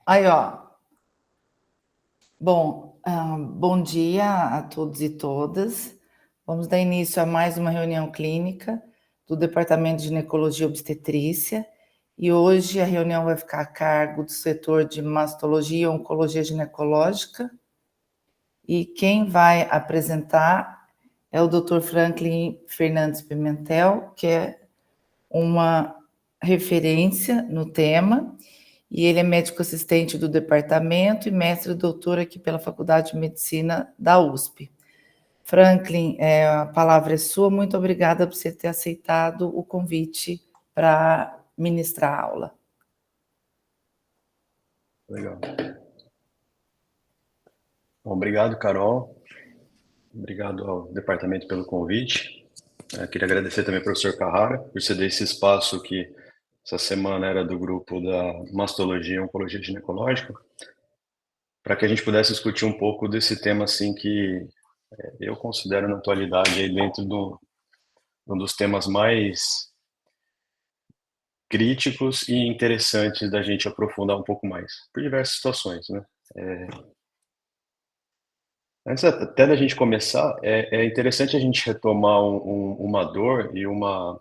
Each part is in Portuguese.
Aí, ó. Bom, bom dia a todos e todas. Vamos dar início a mais uma reunião clínica do Departamento de Ginecologia e Obstetrícia. E hoje a reunião vai ficar a cargo do setor de mastologia e oncologia ginecológica. E quem vai apresentar é o Dr. Franklin Fernandes Pimentel, que é uma referência no tema, e ele é médico assistente do departamento e mestre e doutor aqui pela Faculdade de Medicina da USP. Franklin, a palavra é sua. Muito obrigada por você ter aceitado o convite para ministrar a aula. Legal. Bom, obrigado, Carol. Obrigado ao departamento pelo convite. Queria agradecer também ao professor Carrara por ceder esse espaço que essa semana era do grupo da mastologia e oncologia ginecológica, para que a gente pudesse discutir um pouco desse tema assim que eu considero na atualidade aí dentro um dos temas mais críticos e interessantes da gente aprofundar um pouco mais, por diversas situações, né? Antes até da gente começar, é interessante a gente retomar uma dor e uma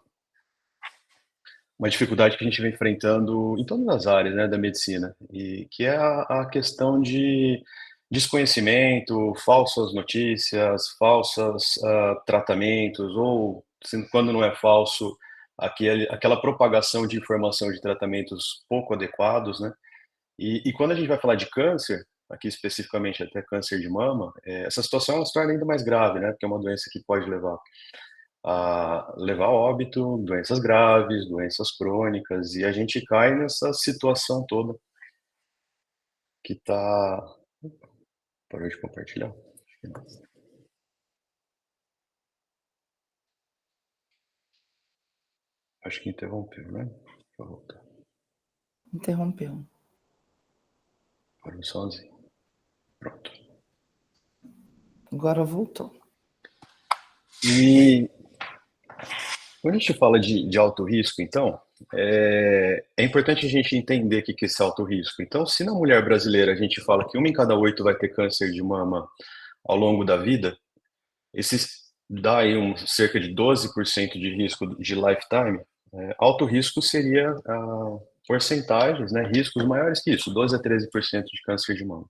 dificuldade que a gente vem enfrentando em todas as áreas, né, da medicina, e que é a questão de desconhecimento, falsas notícias, falsos tratamentos, ou quando não é falso, aquela propagação de informação de tratamentos pouco adequados, né? E quando a gente vai falar de câncer, aqui especificamente até câncer de mama, essa situação ela se torna ainda mais grave, né? Porque é uma doença que pode levar a óbito, doenças graves, doenças crônicas, e a gente cai nessa situação toda que está. Parou de compartilhar? Acho que interrompeu, né? Deixa eu voltar. Interrompeu. Parou sozinho. Pronto. Agora voltou. E quando a gente fala de alto risco, então, é importante a gente entender o que é esse alto risco. Então, se na mulher brasileira a gente fala que uma em cada 8 vai ter câncer de mama ao longo da vida, esses dá aí cerca de 12% de risco de lifetime. Alto risco seria porcentagens, né, riscos maiores que isso, 12 a 13% de câncer de mama.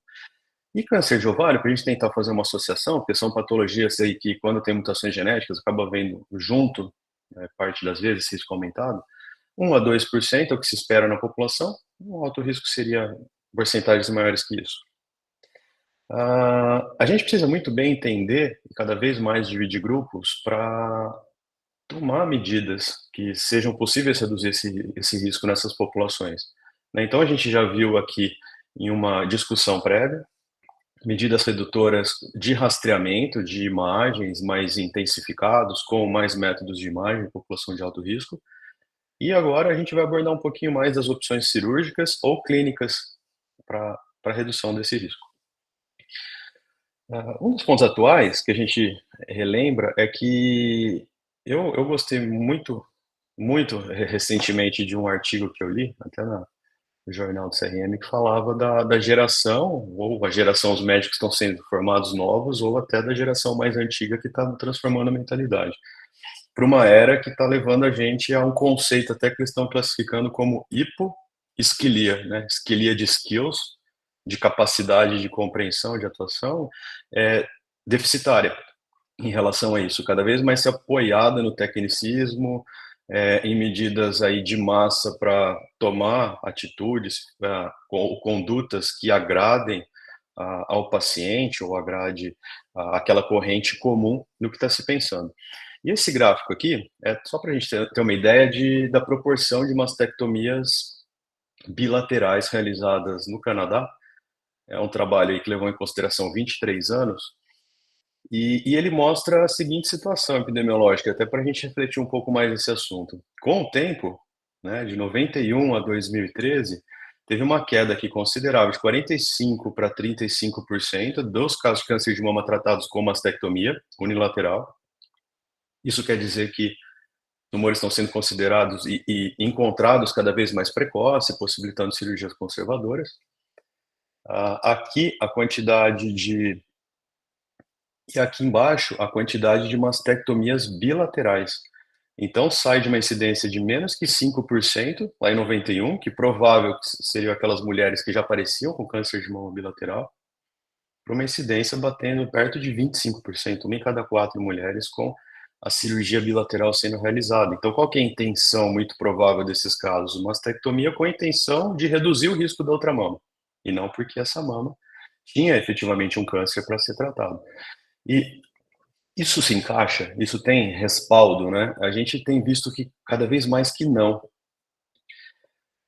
E câncer de ovário, para a gente tentar fazer uma associação, porque são patologias aí que, quando tem mutações genéticas, acaba vendo junto, né, parte das vezes, esse risco aumentado, 1 a 2% é o que se espera na população, um alto risco seria porcentagens maiores que isso. A gente precisa muito bem entender e cada vez mais dividir grupos para tomar medidas que sejam possíveis reduzir esse risco nessas populações, né? Então a gente já viu aqui em uma discussão prévia medidas redutoras de rastreamento de imagens mais intensificados, com mais métodos de imagem em população de alto risco. E agora a gente vai abordar um pouquinho mais das opções cirúrgicas ou clínicas para redução desse risco. Um dos pontos atuais que a gente relembra é que eu gostei muito recentemente de um artigo que eu li, até no jornal do CRM, que falava da geração, ou a geração, os médicos estão sendo formados novos, ou até da geração mais antiga que está transformando a mentalidade, para uma era que está levando a gente a um conceito até que eles estão classificando como hipoesquilia, né? Esquilia de skills, de capacidade de compreensão, de atuação, deficitária em relação a isso, cada vez mais se apoiada no tecnicismo, em medidas aí de massa para tomar atitudes, ou condutas que agradem ao paciente ou agrade aquela corrente comum do que está se pensando. E esse gráfico aqui é só para a gente ter uma ideia da proporção de mastectomias bilaterais realizadas no Canadá. É um trabalho aí que levou em consideração 23 anos, e ele mostra a seguinte situação epidemiológica, até para a gente refletir um pouco mais nesse assunto. Com o tempo, né, de 91 a 2013, teve uma queda aqui considerável, de 45% para 35% dos casos de câncer de mama tratados com mastectomia unilateral. Isso quer dizer que tumores estão sendo considerados e encontrados cada vez mais precoce, possibilitando cirurgias conservadoras. Aqui a quantidade de e aqui embaixo a quantidade de mastectomias bilaterais. Então sai de uma incidência de menos que 5% lá em 91, que provável que seriam aquelas mulheres que já apareciam com câncer de mama bilateral, para uma incidência batendo perto de 25%, uma em cada 4 mulheres com a cirurgia bilateral sendo realizada. Então, qual que é a intenção muito provável desses casos? Mastectomia com a intenção de reduzir o risco da outra mama, e não porque essa mama tinha efetivamente um câncer para ser tratado. E isso se encaixa? Isso tem respaldo, né? A gente tem visto que cada vez mais que não.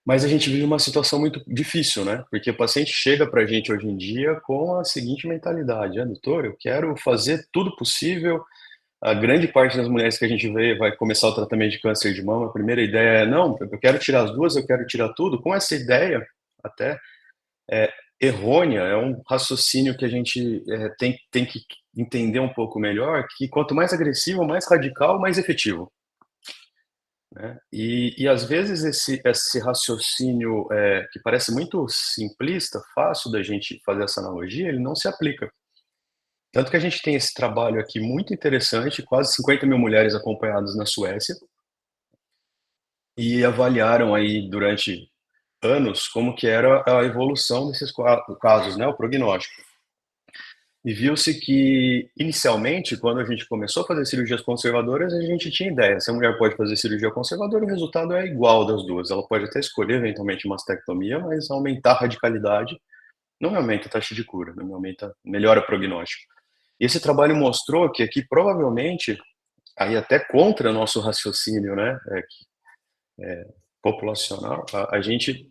Mas a gente vive uma situação muito difícil, né? Porque o paciente chega para a gente hoje em dia com a seguinte mentalidade: doutor, eu quero fazer tudo possível. A grande parte das mulheres que a gente vê vai começar o tratamento de câncer de mama. A primeira ideia é: não, eu quero tirar as duas, eu quero tirar tudo. Com essa ideia, até errônea, é um raciocínio que a gente tem que entender um pouco melhor, que quanto mais agressivo, mais radical, mais efetivo, né? E às vezes esse raciocínio que parece muito simplista, fácil da gente fazer essa analogia, ele não se aplica. Tanto que a gente tem esse trabalho aqui muito interessante, quase 50.000 mulheres acompanhadas na Suécia, e avaliaram aí durante anos como que era a evolução desses casos, né, o prognóstico. E viu-se que, inicialmente, quando a gente começou a fazer cirurgias conservadoras, a gente tinha ideia. Se a mulher pode fazer cirurgia conservadora, o resultado é igual das duas. Ela pode até escolher, eventualmente, mastectomia, mas aumentar a radicalidade não aumenta a taxa de cura, não aumenta, melhora o prognóstico. E esse trabalho mostrou que aqui, provavelmente, aí até contra nosso raciocínio, né, populacional, a gente,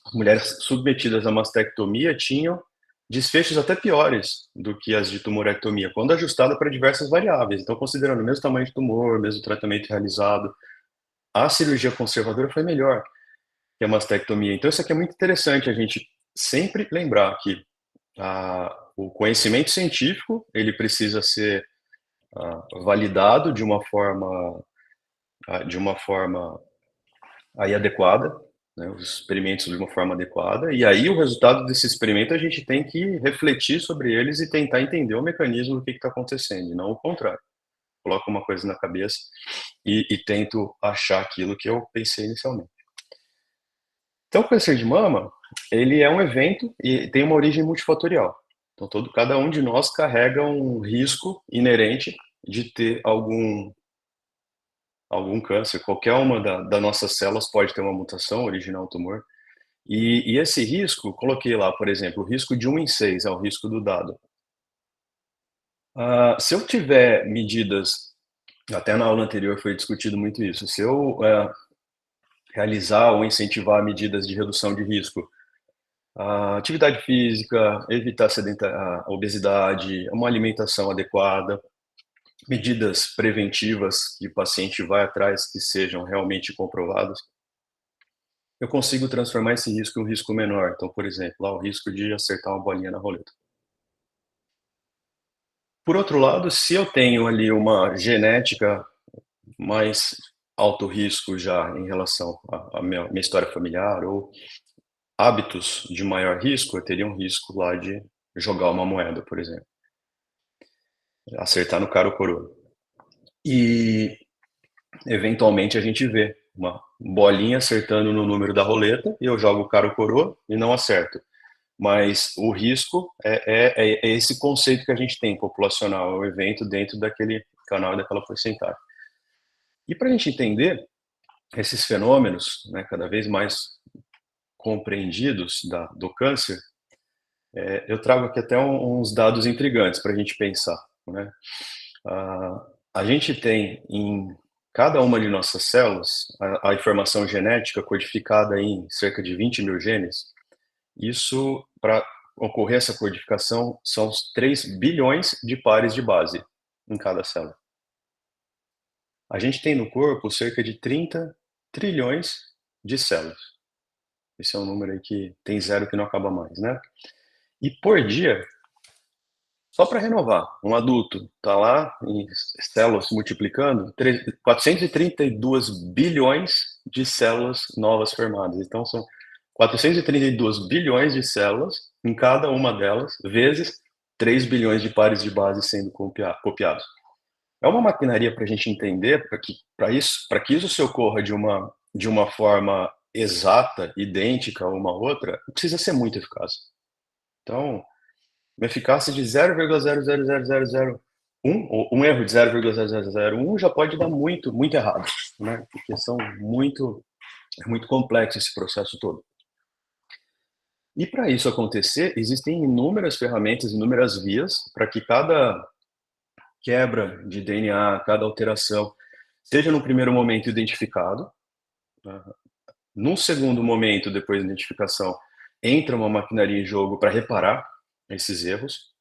as mulheres submetidas à mastectomia tinham desfechos até piores do que as de tumorectomia, quando ajustada para diversas variáveis. Então, considerando o mesmo tamanho de tumor, o mesmo tratamento realizado, a cirurgia conservadora foi melhor que a mastectomia. Então, isso aqui é muito interessante a gente sempre lembrar que o conhecimento científico ele precisa ser validado de uma forma aí adequada, né, os experimentos de uma forma adequada, e aí o resultado desse experimento a gente tem que refletir sobre eles e tentar entender o mecanismo do que está acontecendo, e não o contrário. Coloco uma coisa na cabeça e tento achar aquilo que eu pensei inicialmente. Então, o câncer de mama, ele é um evento e tem uma origem multifatorial. Então, cada um de nós carrega um risco inerente de ter algum câncer. Qualquer uma das nossas células pode ter uma mutação, originar um tumor. E esse risco, coloquei lá, por exemplo, o risco de 1 em 6 é o risco do dado. Se eu tiver medidas, até na aula anterior foi discutido muito isso, se eu realizar ou incentivar medidas de redução de risco, atividade física, evitar a obesidade, uma alimentação adequada, medidas preventivas que o paciente vai atrás que sejam realmente comprovadas, eu consigo transformar esse risco em um risco menor. Então, por exemplo, lá o risco de acertar uma bolinha na roleta. Por outro lado, se eu tenho ali uma genética mais alto risco já em relação à minha história familiar ou hábitos de maior risco, eu teria um risco lá de jogar uma moeda, por exemplo, acertar no cara ou coroa. E eventualmente a gente vê uma bolinha acertando no número da roleta e eu jogo o cara ou coroa e não acerto. Mas o risco é esse conceito que a gente tem populacional, é o evento dentro daquele canal, daquela porcentagem. E para a gente entender esses fenômenos, né, cada vez mais compreendidos do câncer, eu trago aqui até uns dados intrigantes para a gente pensar, né? A gente tem em cada uma de nossas células a informação genética codificada em cerca de 20.000 genes. Isso, para ocorrer essa codificação, são os 3 bilhões de pares de base em cada célula. A gente tem no corpo cerca de 30 trilhões de células. Esse é um número aí que tem zero que não acaba mais, né? E por dia, Só para renovar, um adulto está lá em células multiplicando, 432 bilhões de células novas formadas. Então, são 432 bilhões de células, em cada uma delas, vezes 3 bilhões de pares de base sendo copiados. É uma maquinaria para a gente entender, para que isso se ocorra de uma forma exata, idêntica a uma outra, precisa ser muito eficaz. Então, uma eficácia de 0,00001, ou um erro de 0,0001 já pode dar muito, muito errado, né? Porque é muito complexo esse processo todo. E para isso acontecer, existem inúmeras ferramentas, inúmeras vias para que cada quebra de DNA, cada alteração, seja no primeiro momento identificado, né? Num segundo momento, depois da identificação, entra uma maquinaria em jogo para reparar esses erros.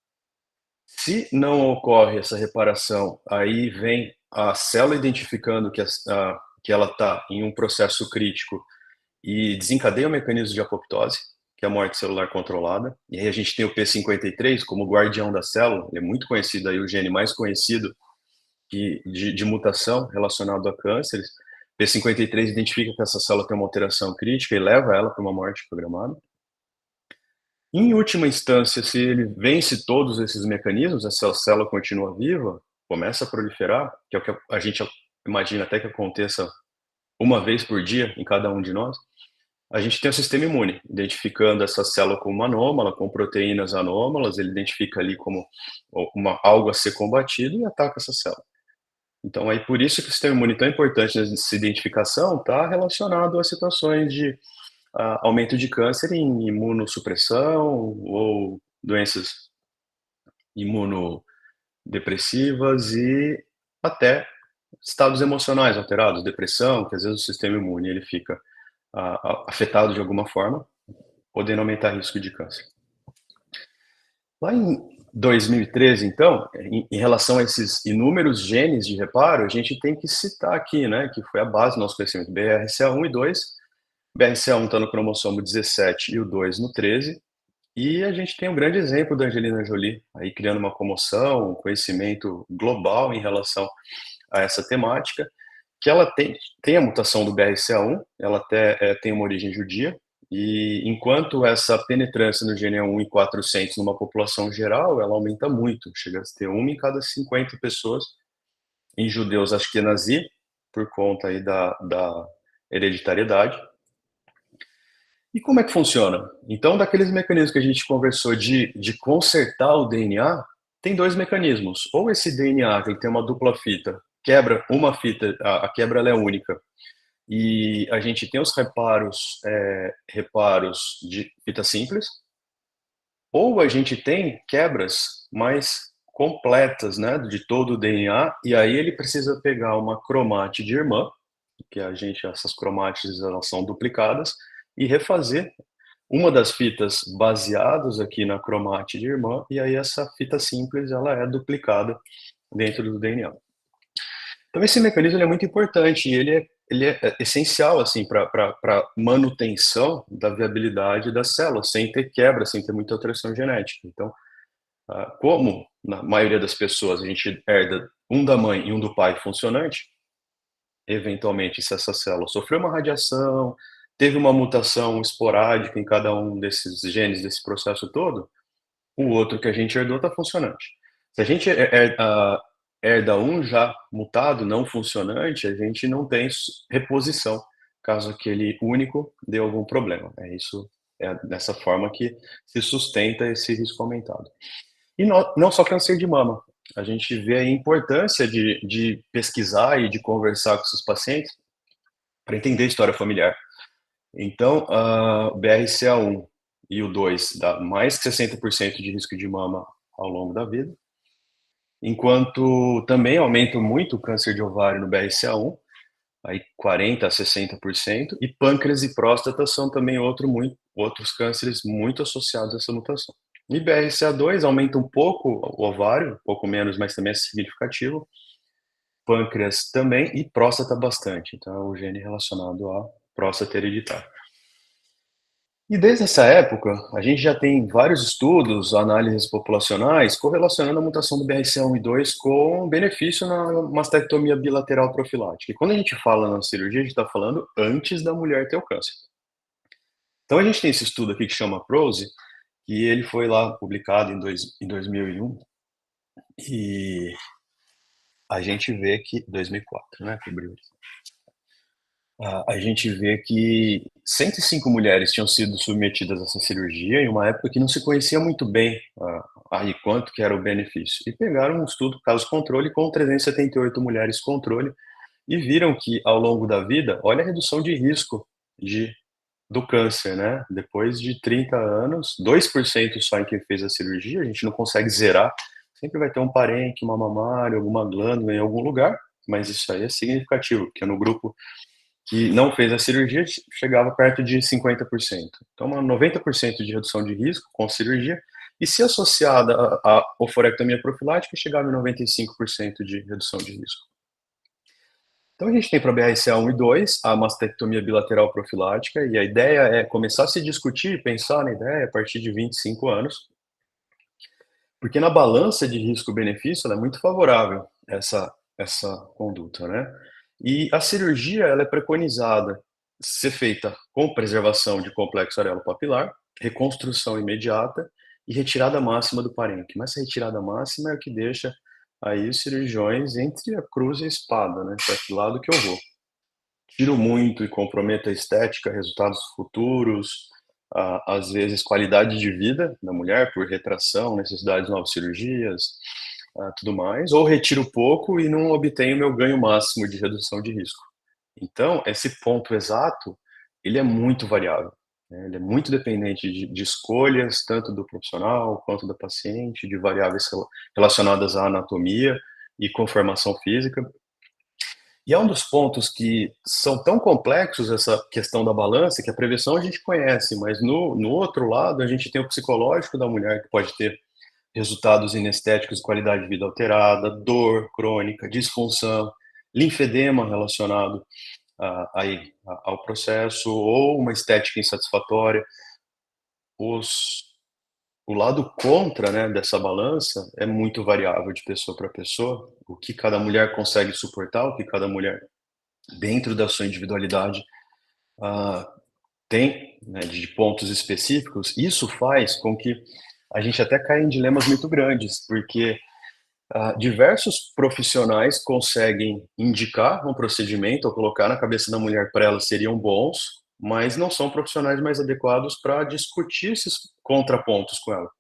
Se não ocorre essa reparação, aí vem a célula identificando que ela está em um processo crítico e desencadeia o mecanismo de apoptose, que é a morte celular controlada. E aí a gente tem o P53 como guardião da célula, ele é muito conhecido aí, o gene mais conhecido de mutação relacionado a cânceres. P53 identifica que essa célula tem uma alteração crítica e leva ela para uma morte programada. Em última instância, se ele vence todos esses mecanismos, essa célula continua viva, começa a proliferar, que é o que a gente imagina até que aconteça uma vez por dia em cada um de nós, a gente tem o sistema imune, identificando essa célula como uma anômala, com proteínas anômalas, ele identifica ali como algo a ser combatido e ataca essa célula. Então, aí por isso que o sistema imune é tão importante nessa identificação, está relacionado a situações de aumento de câncer em imunossupressão ou doenças imunodepressivas e até estados emocionais alterados, depressão, que às vezes o sistema imune ele fica afetado de alguma forma, podendo aumentar o risco de câncer. Lá em 2013, então, em relação a esses inúmeros genes de reparo, a gente tem que citar aqui, né, que foi a base do nosso conhecimento, BRCA1 e 2. BRCA1 está no cromossomo 17 e o 2 no 13. E a gente tem um grande exemplo da Angelina Jolie, aí criando uma comoção, um conhecimento global em relação a essa temática, que ela tem a mutação do BRCA1, ela até tem uma origem judia, e enquanto essa penetrância no gene é 1 em 400 numa população geral, ela aumenta muito, chega a ter 1 em cada 50 pessoas, em judeus ashkenazi, por conta aí da hereditariedade. E como é que funciona? Então, daqueles mecanismos que a gente conversou de consertar o DNA, tem dois mecanismos. Ou esse DNA, que ele tem uma dupla fita, quebra uma fita, a quebra ela é única, e a gente tem os reparos de fita simples, ou a gente tem quebras mais completas, né, de todo o DNA, e aí ele precisa pegar uma cromátide irmã, que essas cromátides elas são duplicadas, e refazer uma das fitas baseadas aqui na cromátide irmã, e aí essa fita simples ela é duplicada dentro do DNA. Então esse mecanismo é muito importante e ele é essencial assim para manutenção da viabilidade das células, sem ter quebra, sem ter muita alteração genética. Então, como na maioria das pessoas a gente herda um da mãe e um do pai funcionante, eventualmente se essa célula sofreu uma radiação, teve uma mutação esporádica em cada um desses genes desse processo todo, o outro que a gente herdou está funcionante. Se a gente herda um já mutado, não funcionante, a gente não tem reposição, caso aquele único dê algum problema. É dessa forma que se sustenta esse risco aumentado. E não só câncer de mama, a gente vê a importância de pesquisar e de conversar com esses pacientes para entender a história familiar. Então, o BRCA1 e o 2 dá mais que 60% de risco de mama ao longo da vida, enquanto também aumenta muito o câncer de ovário no BRCA1, aí 40% a 60%, e pâncreas e próstata são também outros cânceres muito associados a essa mutação. E BRCA2 aumenta um pouco o ovário, um pouco menos, mas também é significativo, pâncreas também, e próstata bastante, então é o gene relacionado à próstata hereditária. E desde essa época, a gente já tem vários estudos, análises populacionais, correlacionando a mutação do BRCA1 e 2 com benefício na mastectomia bilateral profilática. E quando a gente fala na cirurgia, a gente está falando antes da mulher ter o câncer. Então a gente tem esse estudo aqui que chama PROSE, que ele foi lá publicado em 2001, e a gente vê que 2004, né, cobriu. A gente vê que 105 mulheres tinham sido submetidas a essa cirurgia em uma época que não se conhecia muito bem aí quanto que era o benefício. E pegaram um estudo caso controle com 378 mulheres controle e viram que ao longo da vida, olha a redução de risco de do câncer, né? Depois de 30 anos, 2% só em quem fez a cirurgia, a gente não consegue zerar. Sempre vai ter um parente, uma mamária, alguma glândula em algum lugar, mas isso aí é significativo, porque no grupo que não fez a cirurgia chegava perto de 50%. Então, uma 90% de redução de risco com cirurgia, e se associada à oforectomia profilática, chegava em 95% de redução de risco. Então, a gente tem para BRCA1 e 2 a mastectomia bilateral profilática, e a ideia é começar a se discutir, pensar na ideia a partir de 25 anos, porque na balança de risco-benefício ela é muito favorável, essa conduta, né. E a cirurgia, ela é preconizada ser feita com preservação de complexo areolo-papilar, reconstrução imediata e retirada máxima do parênquima. Essa retirada máxima é o que deixa aí os cirurgiões entre a cruz e a espada, né, para que lado que eu vou. Tiro muito e comprometo a estética, resultados futuros, às vezes qualidade de vida da mulher por retração, necessidade de novas cirurgias, tudo mais, ou retiro pouco e não obtenho meu ganho máximo de redução de risco. Então, esse ponto exato, ele é muito variável, né, ele é muito dependente de escolhas, tanto do profissional quanto da paciente, de variáveis relacionadas à anatomia e conformação física. E é um dos pontos que são tão complexos, essa questão da balança, que a prevenção a gente conhece, mas no outro lado a gente tem o psicológico da mulher, que pode ter resultados inestéticos, qualidade de vida alterada, dor crônica, disfunção, linfedema relacionado ao processo, ou uma estética insatisfatória. Os O lado contra, né, dessa balança é muito variável de pessoa para pessoa, o que cada mulher consegue suportar, o que cada mulher dentro da sua individualidade, ah, tem, né, de pontos específicos. Isso faz com que a gente até caia em dilemas muito grandes, porque, diversos profissionais conseguem indicar um procedimento ou colocar na cabeça da mulher para ela seriam bons, mas não são profissionais mais adequados para discutir esses contrapontos com ela.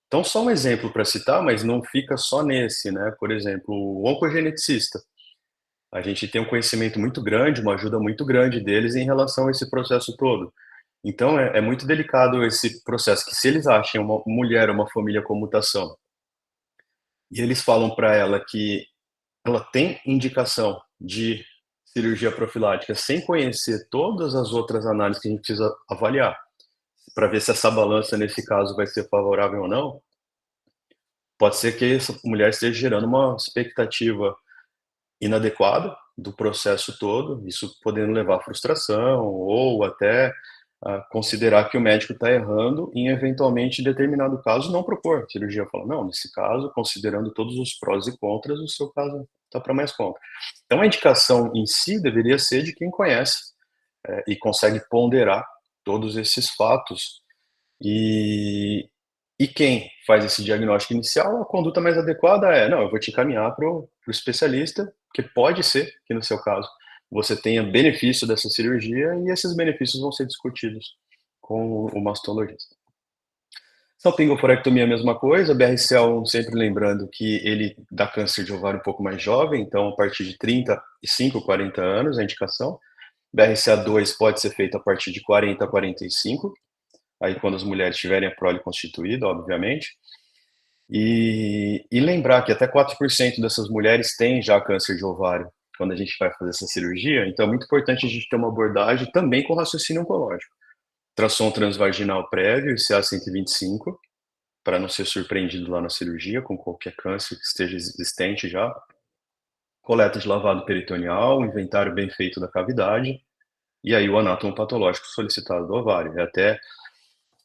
Então, só um exemplo para citar, mas não fica só nesse, né, por exemplo, o oncogeneticista. A gente tem um conhecimento muito grande, uma ajuda muito grande deles em relação a esse processo todo. Então é muito delicado esse processo, que se eles acham uma mulher, uma família com mutação, e eles falam para ela que ela tem indicação de cirurgia profilática sem conhecer todas as outras análises que a gente precisa avaliar, para ver se essa balança nesse caso vai ser favorável ou não, pode ser que essa mulher esteja gerando uma expectativa inadequada do processo todo, isso podendo levar à frustração ou até a considerar que o médico está errando em eventualmente, em determinado caso, não propor cirurgia. Fala: "Não, nesse caso, considerando todos os prós e contras, o seu caso está para mais contra". Então a indicação em si deveria ser de quem conhece, e consegue ponderar todos esses fatos e quem faz esse diagnóstico inicial, a conduta mais adequada é: "Não, eu vou te encaminhar para o especialista, porque pode ser que no seu caso você tenha benefício dessa cirurgia e esses benefícios vão ser discutidos com o mastologista". Salpingo-oforectomia é a mesma coisa, BRCA1 sempre lembrando que ele dá câncer de ovário um pouco mais jovem, então a partir de 35, 40 anos a indicação. BRCA2 pode ser feito a partir de 40 a 45, aí quando as mulheres tiverem a prole constituída, obviamente. E lembrar que até 4% dessas mulheres têm já câncer de ovário quando a gente vai fazer essa cirurgia, então é muito importante a gente ter uma abordagem também com raciocínio oncológico. Ultrassom transvaginal prévio, ICA 125, para não ser surpreendido lá na cirurgia com qualquer câncer que esteja existente já. Coleta de lavado peritoneal, inventário bem feito da cavidade, e aí o anátomo patológico solicitado do ovário.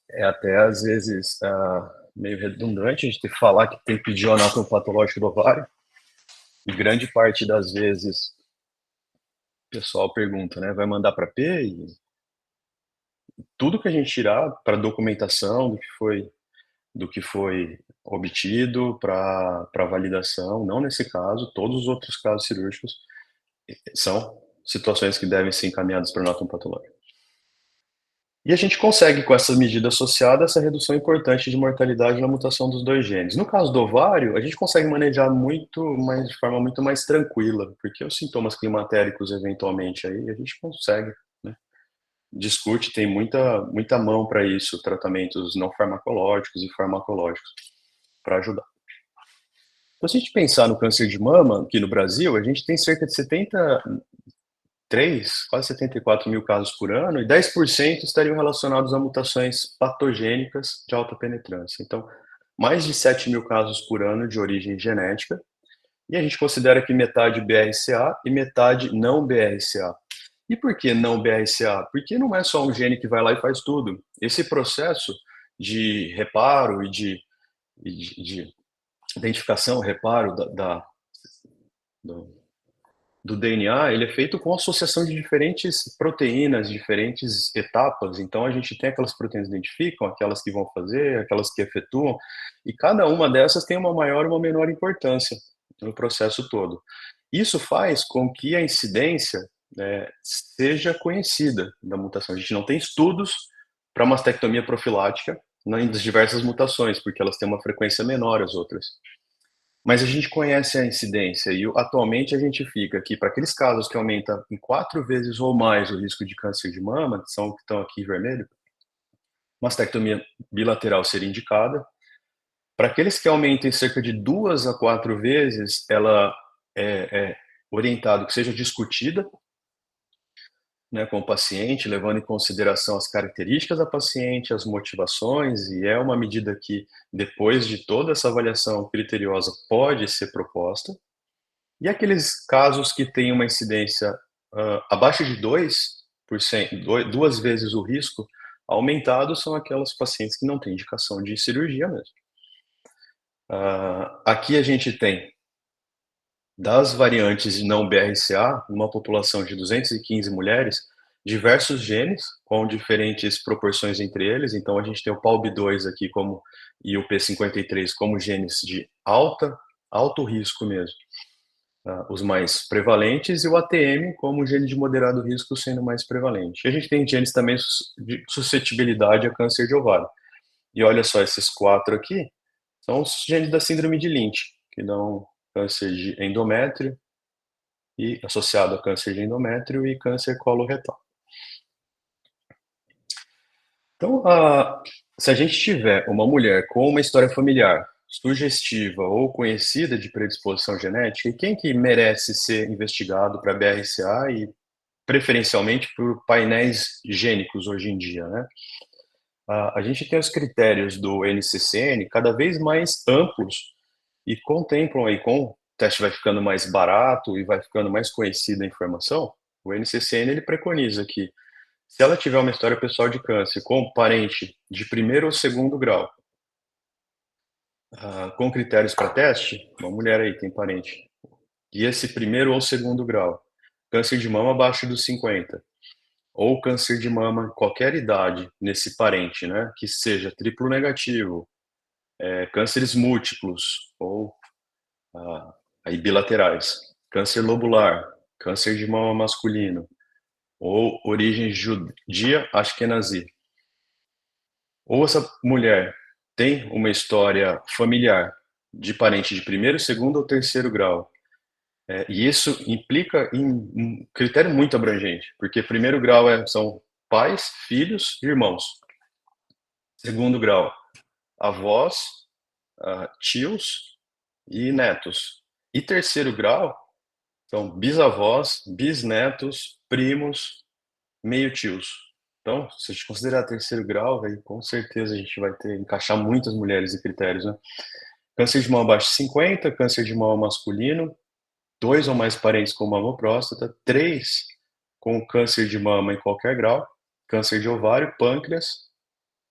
É até às vezes meio redundante a gente ter que falar que tem que pedir o anátomo patológico do ovário, e grande parte das vezes o pessoal pergunta, né, vai mandar para P? E tudo que a gente tirar para documentação do que foi obtido para validação, não nesse caso, todos os outros casos cirúrgicos são situações que devem ser encaminhadas para anátomo patológico. E a gente consegue, com essa medida associada, essa redução importante de mortalidade na mutação dos dois genes. No caso do ovário, a gente consegue manejar de forma muito mais tranquila, porque os sintomas climatéricos, eventualmente, aí a gente consegue, né? Discute, tem muita mão para isso, tratamentos não farmacológicos e farmacológicos para ajudar. Então, se a gente pensar no câncer de mama, aqui no Brasil, a gente tem cerca de 73, quase 74 mil casos por ano, e 10% estariam relacionados a mutações patogênicas de alta penetrância. Então, mais de 7 mil casos por ano de origem genética, e a gente considera que metade BRCA e metade não BRCA. E por que não BRCA? Porque não é só um gene que vai lá e faz tudo. Esse processo de reparo e de identificação, reparo do, do DNA, ele é feito com associação de diferentes proteínas, diferentes etapas. Então, a gente tem aquelas proteínas que identificam, aquelas que vão fazer, aquelas que efetuam, e cada uma dessas tem uma maior ou uma menor importância no processo todo. Isso faz com que a incidência seja conhecida da mutação. A gente não tem estudos para mastectomia profilática das diversas mutações, porque elas têm uma frequência menor às outras. Mas a gente conhece a incidência e atualmente a gente fica aqui para aqueles casos que aumentam em 4 vezes ou mais o risco de câncer de mama, que são que estão aqui em vermelho, mastectomia bilateral seria indicada. Para aqueles que aumentam em cerca de 2 a 4 vezes, ela é orientado que seja discutida, né, com o paciente, levando em consideração as características da paciente, as motivações, e é uma medida que, depois de toda essa avaliação criteriosa, pode ser proposta. E aqueles casos que têm uma incidência abaixo de 2%, 2 vezes o risco aumentado, são aquelas pacientes que não têm indicação de cirurgia mesmo. Aqui a gente tem, das variantes de não BRCA, numa população de 215 mulheres, diversos genes, com diferentes proporções entre eles. Então, a gente tem o PALB2 aqui e o P53 como genes de alto risco mesmo, os mais prevalentes, e o ATM como gene de moderado risco sendo mais prevalente. E a gente tem genes também de suscetibilidade a câncer de ovário. E olha só, esses 4 aqui são os genes da síndrome de Lynch, que dão câncer de endométrio, e associado a câncer de endométrio e câncer coloretal. Então, se a gente tiver uma mulher com uma história familiar sugestiva ou conhecida de predisposição genética, e quem que merece ser investigado para BRCA e preferencialmente por painéis gênicos hoje em dia, né? A gente tem os critérios do NCCN cada vez mais amplos e contemplam aí, com o teste vai ficando mais barato e vai ficando mais conhecida a informação, o NCCN ele preconiza que, se ela tiver uma história pessoal de câncer com parente de primeiro ou segundo grau, com critérios para teste, uma mulher aí tem parente, e esse primeiro ou segundo grau, câncer de mama abaixo dos 50, ou câncer de mama em qualquer idade nesse parente, né, que seja triplo negativo, cânceres múltiplos, ou aí bilaterais, câncer lobular, câncer de mama masculino, ou origem judia Ashkenazi. Ou essa mulher tem uma história familiar de parente de primeiro, segundo ou terceiro grau. E isso implica em um critério muito abrangente, porque primeiro grau são pais, filhos e irmãos. Segundo grau, avós, tios e netos. E terceiro grau são bisavós, bisnetos, primos, meio-tios. Então, se a gente considerar terceiro grau, aí, com certeza a gente vai encaixar muitas mulheres e critérios, né? Câncer de mama abaixo de 50, câncer de mama masculino, 2 ou mais parentes com mama ou próstata, 3 com câncer de mama em qualquer grau, câncer de ovário, pâncreas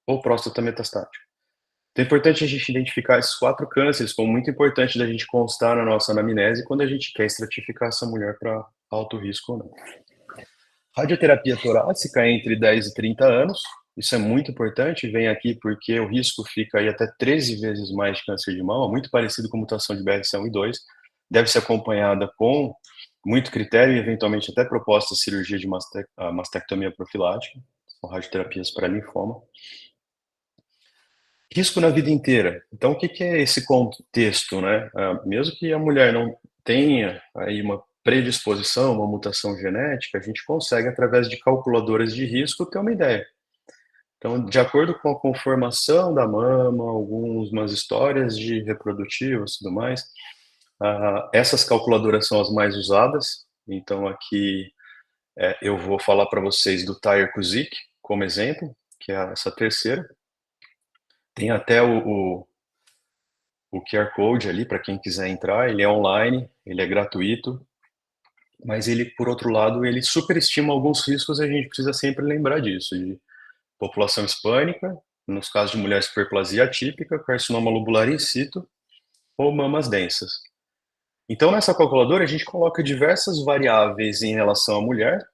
ou próstata metastática. Então é importante a gente identificar esses 4 cânceres como muito importante da gente constar na nossa anamnese quando a gente quer estratificar essa mulher para alto risco ou não. Radioterapia torácica entre 10 e 30 anos, isso é muito importante, vem aqui porque o risco fica aí até 13 vezes mais de câncer de mama, muito parecido com mutação de BRCA1 e 2, deve ser acompanhada com muito critério e eventualmente até proposta cirurgia de mastectomia profilática, ou radioterapias para linfoma. Risco na vida inteira. Então, o que é esse contexto, né? Mesmo que a mulher não tenha aí uma predisposição, uma mutação genética, a gente consegue, através de calculadoras de risco, ter uma ideia. Então, de acordo com a conformação da mama, algumas histórias de reprodutivas e tudo mais, essas calculadoras são as mais usadas. Então, aqui eu vou falar para vocês do Tyrer-Cuzick como exemplo, que é essa terceira. Tem até o QR Code ali para quem quiser entrar, ele é online, ele é gratuito, mas ele, por outro lado, ele superestima alguns riscos e a gente precisa sempre lembrar disso, de população hispânica, nos casos de mulheres com hiperplasia atípica, carcinoma lobular in situ ou mamas densas. Então, nessa calculadora, a gente coloca diversas variáveis em relação à mulher,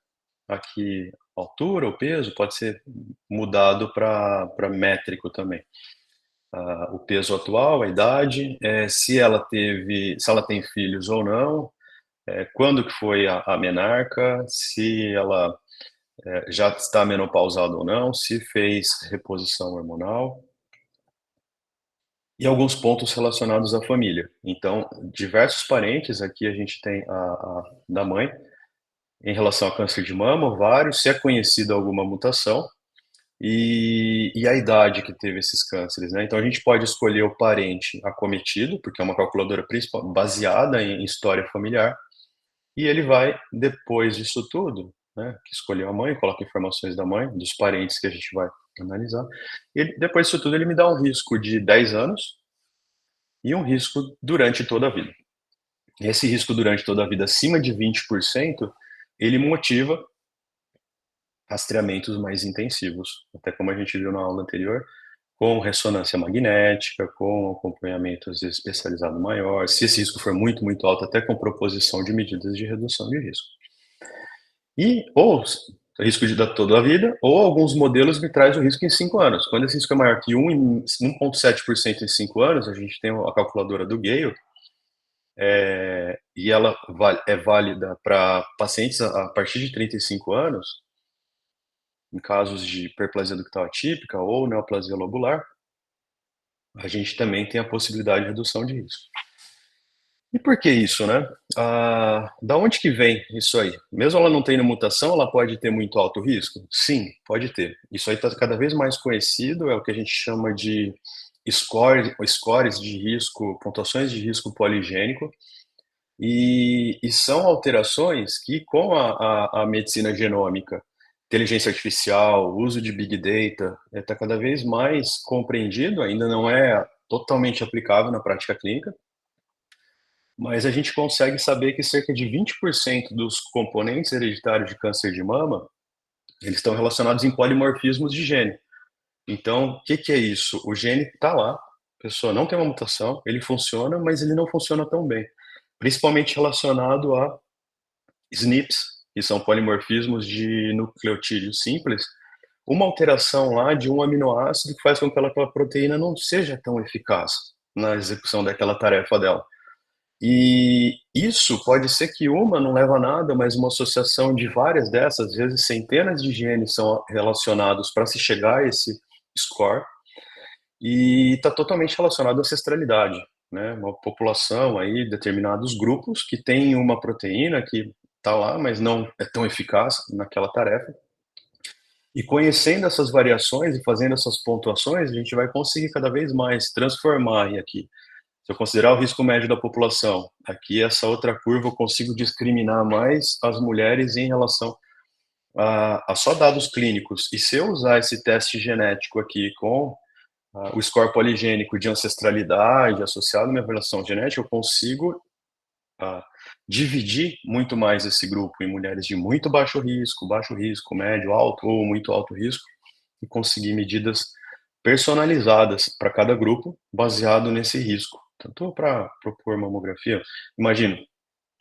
aqui a altura, o peso, pode ser mudado para métrico também. O peso atual, a idade, se ela tem filhos ou não, quando que foi a menarca, se ela já está menopausada ou não, se fez reposição hormonal e alguns pontos relacionados à família. Então, diversos parentes, aqui a gente tem a da mãe, em relação a câncer de mama, ovário, se é conhecida alguma mutação, e a idade que teve esses cânceres, né? Então a gente pode escolher o parente acometido, porque é uma calculadora principal baseada em história familiar, e ele vai, depois disso tudo, né, que escolheu a mãe, coloca informações da mãe, dos parentes que a gente vai analisar, e depois disso tudo ele me dá um risco de 10 anos e um risco durante toda a vida. Esse risco durante toda a vida acima de 20%, ele motiva rastreamentos mais intensivos, até como a gente viu na aula anterior, com ressonância magnética, com acompanhamento às vezes especializado maior, se esse risco for muito, muito alto, até com proposição de medidas de redução de risco. E ou risco de toda a vida, ou alguns modelos me traz o risco em 5 anos. Quando esse risco é maior que 1,7% em 5 anos, a gente tem a calculadora do Gale, e ela é válida para pacientes a partir de 35 anos, em casos de hiperplasia ductal atípica ou neoplasia lobular, a gente também tem a possibilidade de redução de risco. E por que isso, né? Da onde que vem isso aí? Mesmo ela não tendo mutação, ela pode ter muito alto risco? Sim, pode ter. Isso aí está cada vez mais conhecido, é o que a gente chama de scores de risco, pontuações de risco poligênico, e são alterações que, com a medicina genômica, inteligência artificial, uso de big data, está cada vez mais compreendido, ainda não é totalmente aplicável na prática clínica, mas a gente consegue saber que cerca de 20% dos componentes hereditários de câncer de mama, eles estão relacionados em polimorfismos de gene. Então, o que é isso? O gene está lá, a pessoa não tem uma mutação, ele funciona, mas ele não funciona tão bem, principalmente relacionado a SNPs, que são polimorfismos de nucleotídeo simples, uma alteração lá de um aminoácido que faz com que aquela proteína não seja tão eficaz na execução daquela tarefa dela. E isso pode ser que uma não leva a nada, mas uma associação de várias dessas, às vezes centenas de genes são relacionados para se chegar a esse score, e está totalmente relacionado à ancestralidade, né? Uma população aí, determinados grupos que tem uma proteína que está lá, mas não é tão eficaz naquela tarefa. E conhecendo essas variações e fazendo essas pontuações, a gente vai conseguir cada vez mais transformar e aqui. Se eu considerar o risco médio da população, aqui essa outra curva eu consigo discriminar mais as mulheres em relação a só dados clínicos. E se eu usar esse teste genético aqui com o score poligênico de ancestralidade associado à minha avaliação genética, eu consigo dividir muito mais esse grupo em mulheres de muito baixo risco, médio, alto ou muito alto risco, e conseguir medidas personalizadas para cada grupo, baseado nesse risco. Tanto para propor mamografia, imagino,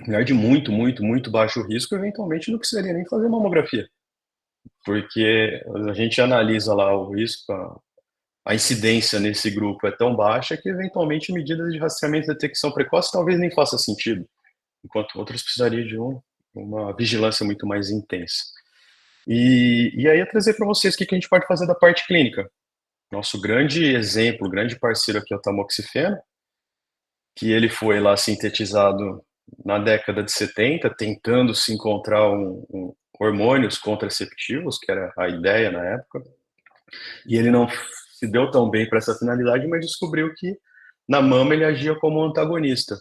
mulher de muito baixo risco, eventualmente não precisaria nem fazer mamografia, porque a gente analisa lá o risco, a incidência nesse grupo é tão baixa que, eventualmente, medidas de rastreamento e detecção precoce talvez nem faça sentido, enquanto outros precisariam de uma vigilância muito mais intensa. E aí eu trazer para vocês o que a gente pode fazer da parte clínica. Nosso grande exemplo, grande parceiro aqui é o tamoxifeno, que ele foi lá sintetizado na década de 70, tentando se encontrar hormônios contraceptivos, que era a ideia na época, e ele não se deu tão bem para essa finalidade, mas descobriu que na mama ele agia como um antagonista,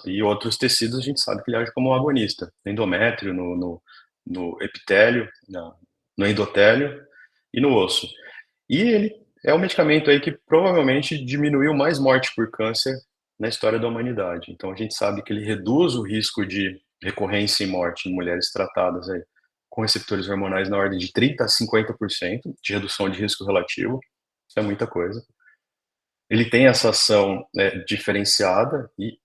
e outros tecidos a gente sabe que ele age como um agonista, no endométrio, no epitélio, no endotélio e no osso. E ele é um medicamento aí que provavelmente diminuiu mais morte por câncer na história da humanidade. Então a gente sabe que ele reduz o risco de recorrência e morte em mulheres tratadas aí com receptores hormonais na ordem de 30 a 50% de redução de risco relativo. Isso é muita coisa. Ele tem essa ação, né, diferenciada e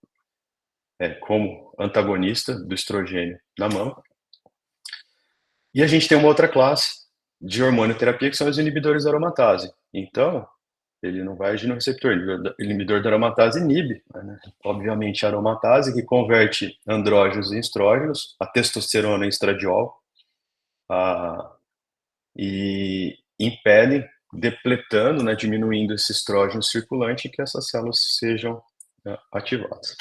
como antagonista do estrogênio na mama. E a gente tem uma outra classe de hormonioterapia que são os inibidores da aromatase. Então, ele não vai agir no receptor. O inibidor da aromatase inibe, né, obviamente, a aromatase, que converte andrógenos em estrógenos, a testosterona em estradiol, e impede, depletando, né, diminuindo esse estrógeno circulante, que essas células sejam, né, ativadas.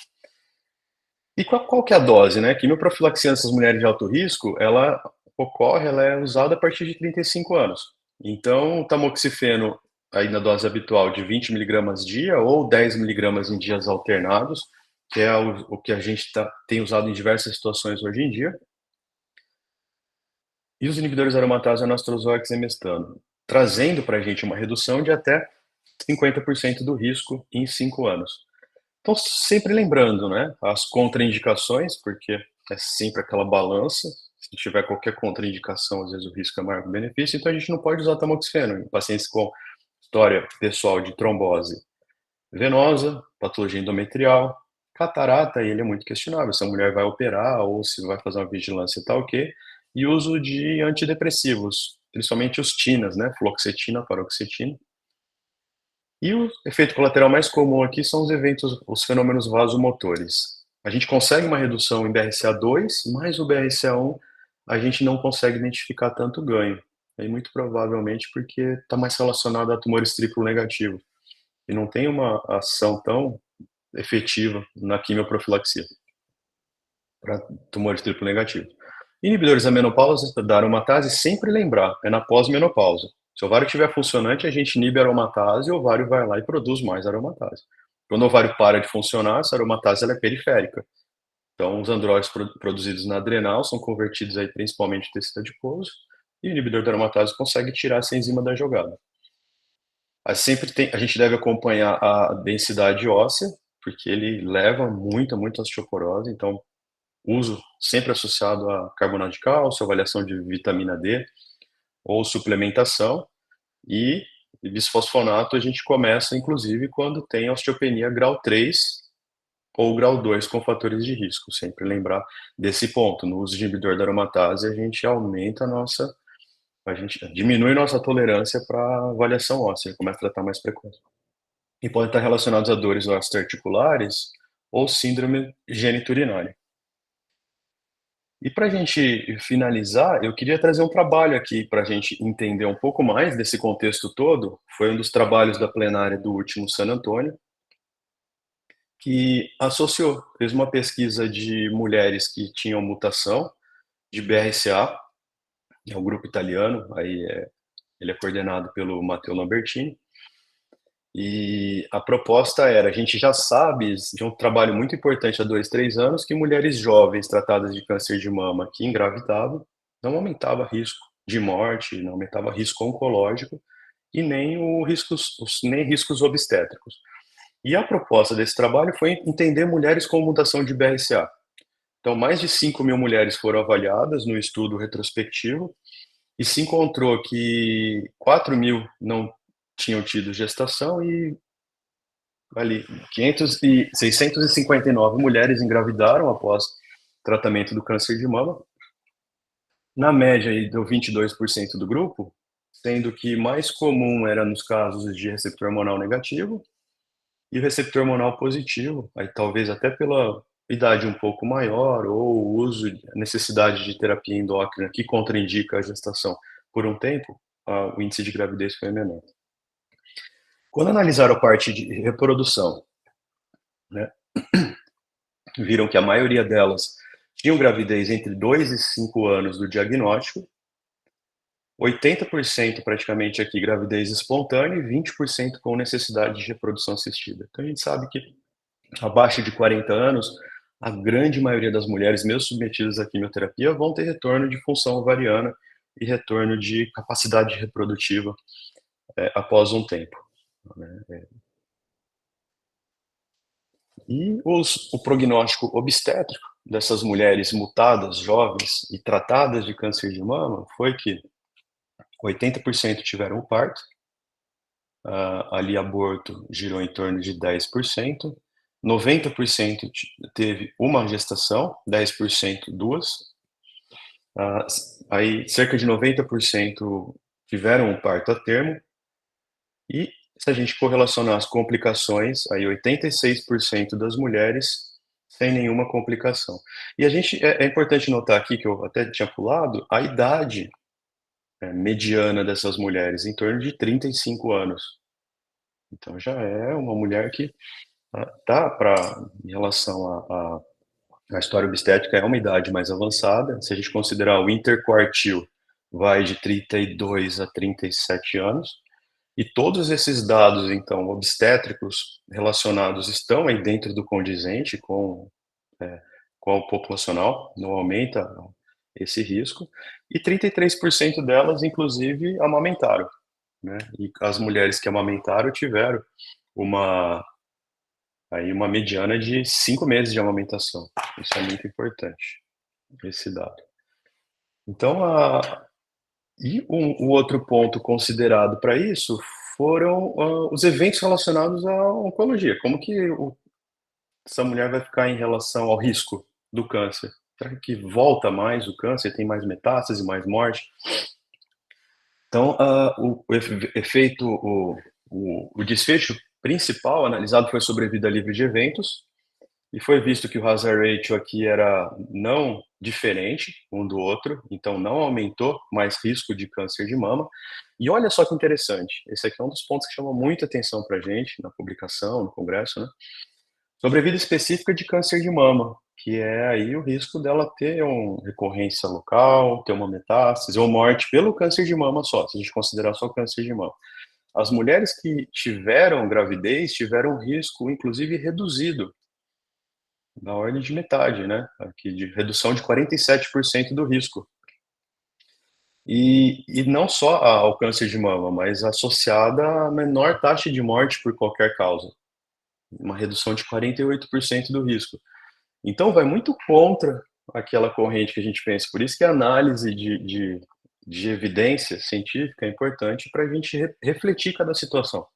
E qual que é a dose, né? Quimioprofilaxia nessas mulheres de alto risco, ela é usada a partir de 35 anos. Então, o tamoxifeno, aí na dose habitual de 20 miligramas dia ou 10 miligramas em dias alternados, que é o que a gente tem usado em diversas situações hoje em dia. E os inibidores aromatase anastrozol e exemestano, trazendo para a gente uma redução de até 50% do risco em 5 anos. Então, sempre lembrando, né, as contraindicações, porque é sempre aquela balança, se tiver qualquer contraindicação, às vezes o risco é maior que o benefício, então a gente não pode usar tamoxifeno em pacientes com história pessoal de trombose venosa, patologia endometrial, catarata, ele é muito questionável, se a mulher vai operar ou se vai fazer uma vigilância e tal, ok, e uso de antidepressivos, principalmente os TINAs, né, fluoxetina, paroxetina. E o efeito colateral mais comum aqui são os fenômenos vasomotores. A gente consegue uma redução em BRCA2, mas o BRCA1 a gente não consegue identificar tanto ganho. E muito provavelmente porque está mais relacionado a tumores triplo negativo e não tem uma ação tão efetiva na quimioprofilaxia para tumores triplo negativo. Inibidores da menopausa, da aromatase, sempre lembrar, é na pós-menopausa. Se o ovário estiver funcionante, a gente inibe a aromatase e o ovário vai lá e produz mais aromatase. Quando o ovário para de funcionar, essa aromatase ela é periférica. Então, os andrógenos produzidos na adrenal são convertidos aí principalmente em tecido adiposo, e o inibidor da aromatase consegue tirar essa enzima da jogada. A gente deve acompanhar a densidade óssea, porque ele leva muita osteoporose, então uso sempre associado a carbonato de cálcio, avaliação de vitamina D ou suplementação, e bisfosfonato a gente começa inclusive quando tem osteopenia grau 3 ou grau 2 com fatores de risco, sempre lembrar desse ponto. No uso de inibidor da aromatase a gente diminui nossa tolerância para avaliação óssea, começa a tratar mais precoce. E podem estar relacionados a dores osteoarticulares ou síndrome geniturinária. E para a gente finalizar, eu queria trazer um trabalho aqui para a gente entender um pouco mais desse contexto todo. Foi um dos trabalhos da plenária do último San Antônio, que fez uma pesquisa de mulheres que tinham mutação de BRCA, é um grupo italiano, ele é coordenado pelo Matteo Lambertini, e a proposta era, a gente já sabe de um trabalho muito importante há 2, 3 anos, que mulheres jovens tratadas de câncer de mama que engravidavam não aumentava risco de morte, não aumentava risco oncológico e nem riscos obstétricos. E a proposta desse trabalho foi entender mulheres com mutação de BRCA. Então, mais de 5.000 mulheres foram avaliadas no estudo retrospectivo e se encontrou que 4.000 não tinham tido gestação e ali 659 mulheres engravidaram após tratamento do câncer de mama. Na média, aí, deu 22% do grupo, sendo que mais comum era nos casos de receptor hormonal negativo e o receptor hormonal positivo, aí talvez até pela idade um pouco maior ou o uso, a necessidade de terapia endócrina que contraindica a gestação por um tempo, o índice de gravidez foi menor. Quando analisaram a parte de reprodução, né, viram que a maioria delas tinham gravidez entre 2 e 5 anos do diagnóstico, 80% praticamente aqui gravidez espontânea e 20% com necessidade de reprodução assistida. Então a gente sabe que abaixo de 40 anos, a grande maioria das mulheres, mesmo submetidas à quimioterapia, vão ter retorno de função ovariana e retorno de capacidade reprodutiva após um tempo, né? E o prognóstico obstétrico dessas mulheres mutadas, jovens e tratadas de câncer de mama foi que 80% tiveram o parto, ali aborto girou em torno de 10%, 90% teve uma gestação, 10% duas, aí cerca de 90% tiveram um parto a termo, e se a gente correlacionar as complicações, aí 86% das mulheres sem nenhuma complicação. E a gente, é importante notar aqui, que eu até tinha pulado, a idade mediana dessas mulheres, em torno de 35 anos. Então já é uma mulher que tá para, em relação à história obstétrica, é uma idade mais avançada. Se a gente considerar o interquartil, vai de 32 a 37 anos. E todos esses dados, então, obstétricos relacionados estão aí dentro do condizente com o populacional, não aumenta esse risco. E 33% delas, inclusive, amamentaram, né? E as mulheres que amamentaram tiveram uma mediana de 5 meses de amamentação. Isso é muito importante, esse dado. Então, o outro ponto considerado para isso foram os eventos relacionados à oncologia. Como que essa mulher vai ficar em relação ao risco do câncer? Será que volta mais o câncer, tem mais metástase, mais morte? Então, o desfecho principal analisado foi sobrevida livre de eventos, e foi visto que o hazard ratio aqui era não diferente um do outro, então não aumentou mais risco de câncer de mama. E olha só que interessante, esse aqui é um dos pontos que chama muita atenção para a gente na publicação, no congresso, né? Sobrevida específica de câncer de mama, que é aí o risco dela ter uma recorrência local, ter uma metástase ou morte pelo câncer de mama só, se a gente considerar só o câncer de mama. As mulheres que tiveram gravidez tiveram um risco, inclusive, reduzido, na ordem de metade, né? Aqui, de redução de 47% do risco. E não só ao câncer de mama, mas associada à menor taxa de morte por qualquer causa. Uma redução de 48% do risco. Então, vai muito contra aquela corrente que a gente pensa. Por isso que a análise de evidência científica é importante para a gente refletir cada situação.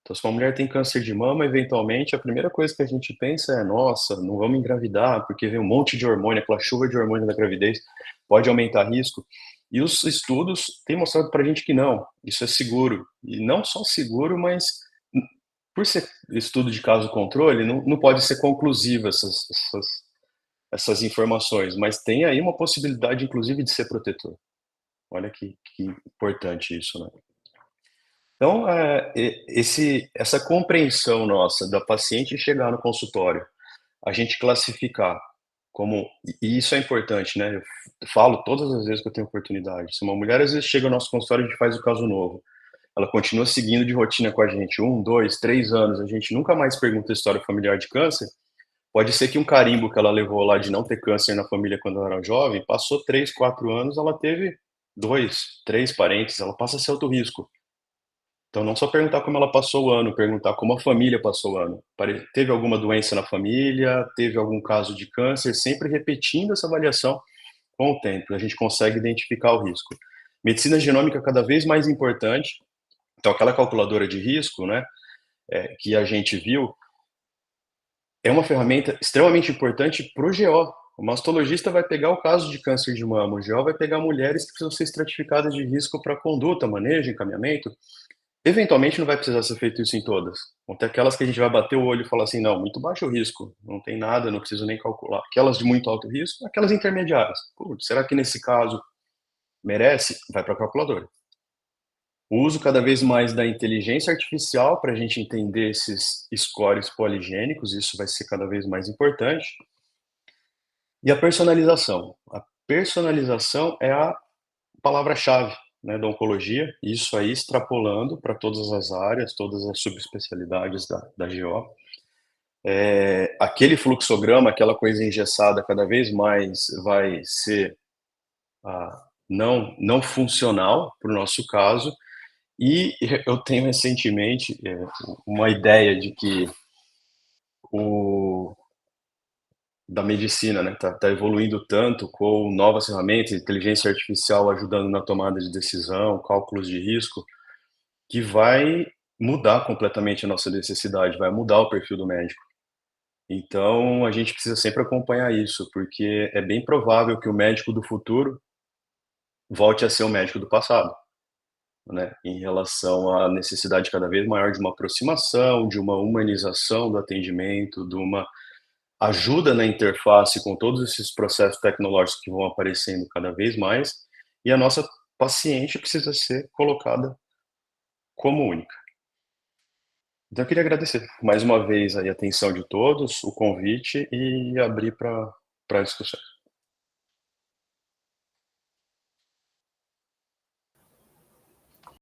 Então, se uma mulher tem câncer de mama, eventualmente, a primeira coisa que a gente pensa é: nossa, não vamos engravidar, porque vem um monte de hormônio, aquela chuva de hormônio da gravidez pode aumentar risco. E os estudos têm mostrado para a gente que não, isso é seguro. E não só seguro, mas por ser estudo de caso controle, não pode ser conclusiva essas informações, mas tem aí uma possibilidade, inclusive, de ser protetor. Olha que importante isso, né? Então, essa compreensão nossa da paciente chegar no consultório, a gente classificar como, e isso é importante, né? Eu falo todas as vezes que eu tenho oportunidade. Se uma mulher às vezes chega ao nosso consultório, a gente faz o caso novo, ela continua seguindo de rotina com a gente 1, 2, 3 anos, a gente nunca mais pergunta a história familiar de câncer. Pode ser que um carimbo que ela levou lá de não ter câncer na família quando ela era jovem, passou 3, 4 anos, ela teve 2, 3 parentes, ela passa a ser alto risco. Então, não só perguntar como ela passou o ano, perguntar como a família passou o ano. Teve alguma doença na família? Teve algum caso de câncer? Sempre repetindo essa avaliação com o tempo, a gente consegue identificar o risco. Medicina genômica cada vez mais importante. Então, aquela calculadora de risco, né, que a gente viu, é uma ferramenta extremamente importante para o GO. O mastologista vai pegar o caso de câncer de mama, o GO vai pegar mulheres que precisam ser estratificadas de risco para conduta, manejo, encaminhamento. Eventualmente não vai precisar ser feito isso em todas. Vão ter aquelas que a gente vai bater o olho e falar assim, não, muito baixo risco, não tem nada, não preciso nem calcular. Aquelas de muito alto risco, aquelas intermediárias. Putz, será que nesse caso merece? Vai para a calculadora. O uso cada vez mais da inteligência artificial para a gente entender esses scores poligênicos, isso vai ser cada vez mais importante. E a personalização. A personalização é a palavra-chave, né, da oncologia, isso aí extrapolando para todas as áreas, todas as subespecialidades da GO. Aquele fluxograma, aquela coisa engessada, cada vez mais vai ser não funcional para o nosso caso. E eu tenho recentemente uma ideia de que da medicina, né, tá evoluindo tanto com novas ferramentas, inteligência artificial ajudando na tomada de decisão, cálculos de risco, que vai mudar completamente a nossa necessidade, vai mudar o perfil do médico. Então, a gente precisa sempre acompanhar isso, porque é bem provável que o médico do futuro volte a ser o médico do passado, né, em relação à necessidade cada vez maior de uma aproximação, de uma humanização do atendimento, de uma ajuda na interface com todos esses processos tecnológicos que vão aparecendo cada vez mais, e a nossa paciente precisa ser colocada como única. Então eu queria agradecer mais uma vez aí a atenção de todos, o convite e abrir para discussão.